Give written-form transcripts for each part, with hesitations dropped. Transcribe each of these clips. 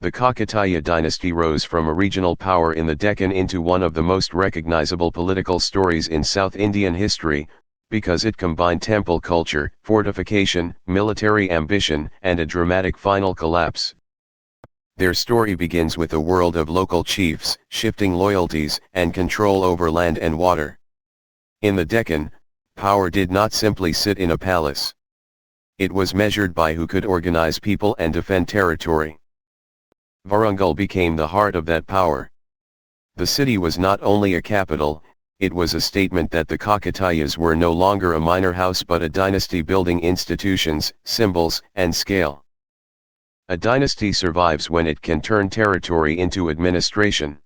The Kakatiya dynasty rose from a regional power in the Deccan into one of the most recognizable political stories in South Indian history, because it combined temple culture, fortification, military ambition, and a dramatic final collapse. Their story begins with a world of local chiefs, shifting loyalties, and control over land and water. In the Deccan, power did not simply sit in a palace. It was measured by who could organize people and defend territory. Warangal became the heart of that power. The city was not only a capital, it was a statement that the Kakatiyas were no longer a minor house but a dynasty building institutions, symbols, and scale. A dynasty survives when it can turn territory into administration.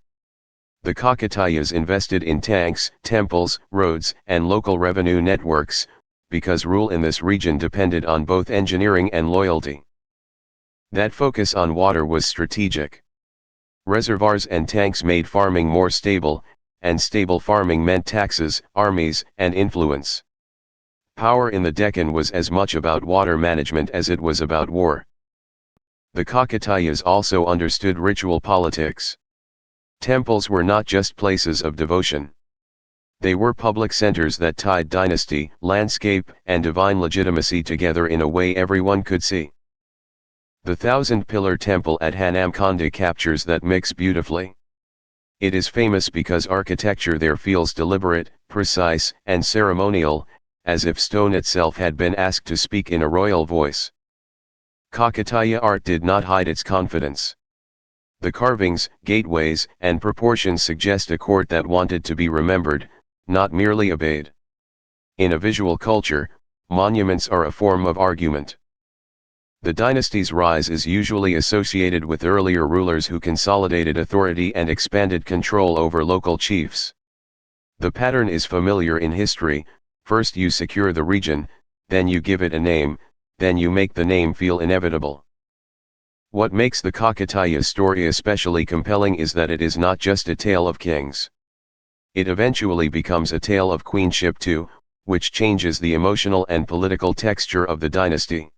The Kakatiyas invested in tanks, temples, roads, and local revenue networks, because rule in this region depended on both engineering and loyalty. That focus on water was strategic. Reservoirs and tanks made farming more stable, and stable farming meant taxes, armies, and influence. Power in the Deccan was as much about water management as it was about war. The Kakatiyas also understood ritual politics. Temples were not just places of devotion. They were public centers that tied dynasty, landscape, and divine legitimacy together in a way everyone could see. The thousand-pillar temple at Hanamkonda captures that mix beautifully. It is famous because architecture there feels deliberate, precise, and ceremonial, as if stone itself had been asked to speak in a royal voice. Kakatiya art did not hide its confidence. The carvings, gateways, and proportions suggest a court that wanted to be remembered, not merely obeyed. In a visual culture, monuments are a form of argument. The dynasty's rise is usually associated with earlier rulers who consolidated authority and expanded control over local chiefs. The pattern is familiar in history: first you secure the region, then you give it a name, then you make the name feel inevitable. What makes the Kakatiya story especially compelling is that it is not just a tale of kings. It eventually becomes a tale of queenship too, which changes the emotional and political texture of the dynasty.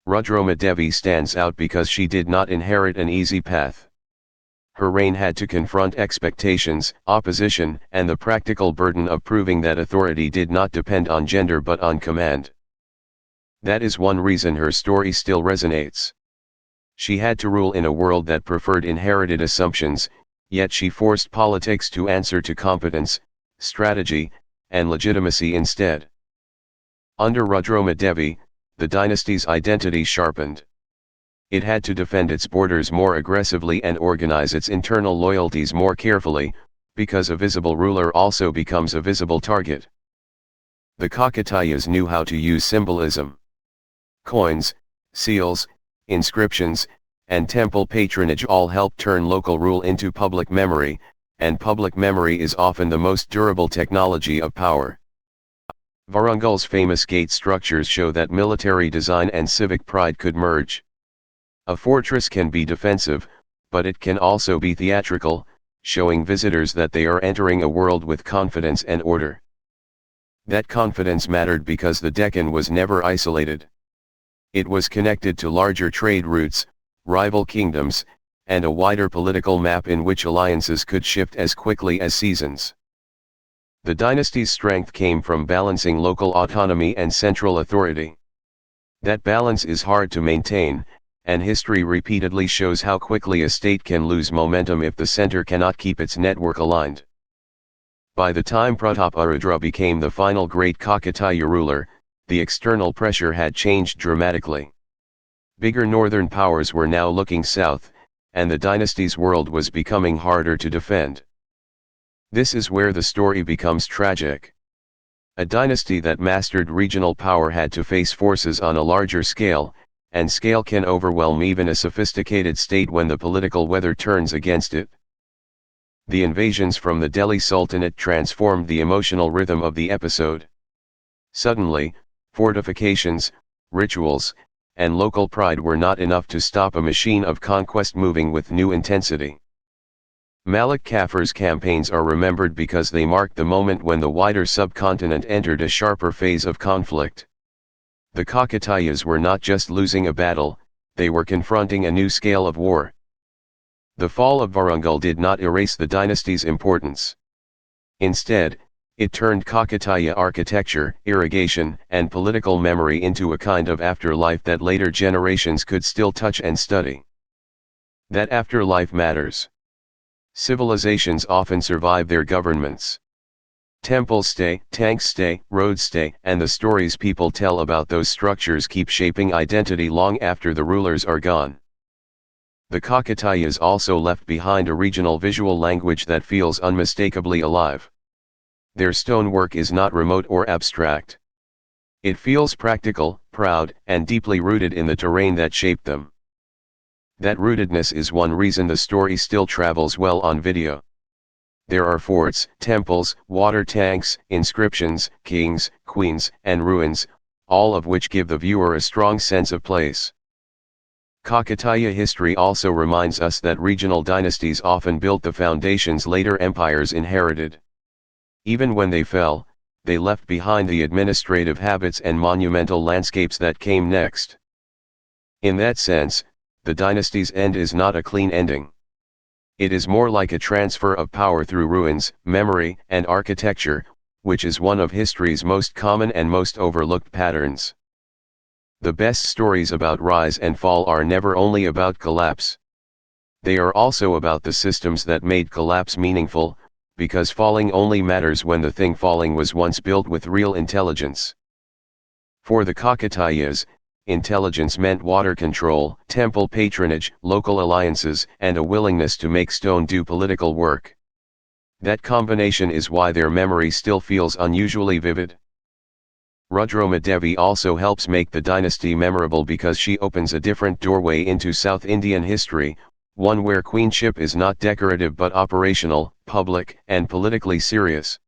Rudramadevi stands out because she did not inherit an easy path. Her reign had to confront expectations, opposition, and the practical burden of proving that authority did not depend on gender but on command. That is one reason her story still resonates. She had to rule in a world that preferred inherited assumptions, yet she forced politics to answer to competence, strategy, and legitimacy instead. Under Rudramadevi, the dynasty's identity sharpened. It had to defend its borders more aggressively and organize its internal loyalties more carefully, because a visible ruler also becomes a visible target. The Kakatiyas knew how to use symbolism. Coins, seals, inscriptions, and temple patronage all helped turn local rule into public memory, and public memory is often the most durable technology of power. Warangal's famous gate structures show that military design and civic pride could merge. A fortress can be defensive, but it can also be theatrical, showing visitors that they are entering a world with confidence and order. That confidence mattered because the Deccan was never isolated. It was connected to larger trade routes, rival kingdoms, and a wider political map in which alliances could shift as quickly as seasons. The dynasty's strength came from balancing local autonomy and central authority. That balance is hard to maintain, and history repeatedly shows how quickly a state can lose momentum if the center cannot keep its network aligned. By the time Prataparudra became the final great Kakatiya ruler, the external pressure had changed dramatically. Bigger northern powers were now looking south, and the dynasty's world was becoming harder to defend. This is where the story becomes tragic. A dynasty that mastered regional power had to face forces on a larger scale, and scale can overwhelm even a sophisticated state when the political weather turns against it. The invasions from the Delhi Sultanate transformed the emotional rhythm of the episode. Suddenly, fortifications, rituals, and local pride were not enough to stop a machine of conquest moving with new intensity. Malik Kafur's campaigns are remembered because they marked the moment when the wider subcontinent entered a sharper phase of conflict. The Kakatiyas were not just losing a battle, they were confronting a new scale of war. The fall of Warangal did not erase the dynasty's importance. Instead, it turned Kakatiya architecture, irrigation, and political memory into a kind of afterlife that later generations could still touch and study. That afterlife matters. Civilizations often survive their governments. Temples stay, tanks stay, roads stay, and the stories people tell about those structures keep shaping identity long after the rulers are gone. The Kakatiyas also left behind a regional visual language that feels unmistakably alive. Their stonework is not remote or abstract. It feels practical, proud, and deeply rooted in the terrain that shaped them. That rootedness is one reason the story still travels well on video. There are forts, temples, water tanks, inscriptions, kings, queens, and ruins, all of which give the viewer a strong sense of place. Kakatiya history also reminds us that regional dynasties often built the foundations later empires inherited. Even when they fell, they left behind the administrative habits and monumental landscapes that came next. In that sense, the dynasty's end is not a clean ending. It is more like a transfer of power through ruins, memory, and architecture, which is one of history's most common and most overlooked patterns. The best stories about rise and fall are never only about collapse. They are also about the systems that made collapse meaningful, because falling only matters when the thing falling was once built with real intelligence. For the Kakatiyas, intelligence meant water control, temple patronage, local alliances, and a willingness to make stone do political work. That combination is why their memory still feels unusually vivid. Rudramadevi also helps make the dynasty memorable because she opens a different doorway into South Indian history, one where queenship is not decorative but operational, public, and politically serious.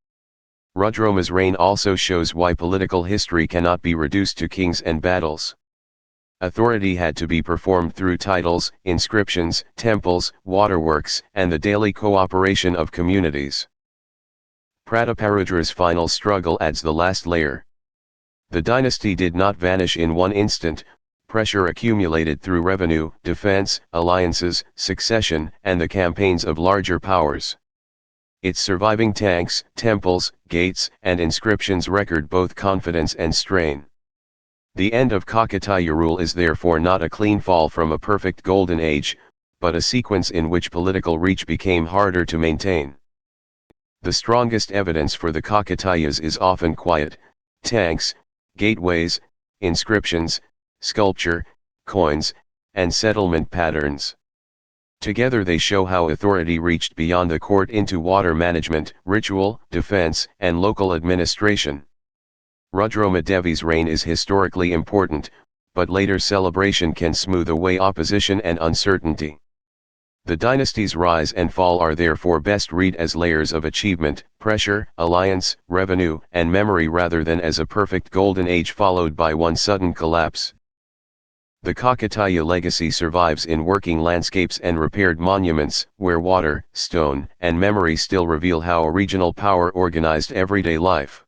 Rudrama's reign also shows why political history cannot be reduced to kings and battles. Authority had to be performed through titles, inscriptions, temples, waterworks, and the daily cooperation of communities. Prataparudra's final struggle adds the last layer. The dynasty did not vanish in one instant. Pressure accumulated through revenue, defense, alliances, succession, and the campaigns of larger powers. Its surviving tanks, temples, gates, and inscriptions record both confidence and strain. The end of Kakatiya rule is therefore not a clean fall from a perfect golden age, but a sequence in which political reach became harder to maintain. The strongest evidence for the Kakatiyas is often quiet: tanks, gateways, inscriptions, sculpture, coins, and settlement patterns. Together they show how authority reached beyond the court into water management, ritual, defense, and local administration. Rudramadevi's reign is historically important, but later celebration can smooth away opposition and uncertainty. The dynasty's rise and fall are therefore best read as layers of achievement, pressure, alliance, revenue, and memory rather than as a perfect golden age followed by one sudden collapse. The Kakatiya legacy survives in working landscapes and repaired monuments, where water, stone, and memory still reveal how a regional power organized everyday life.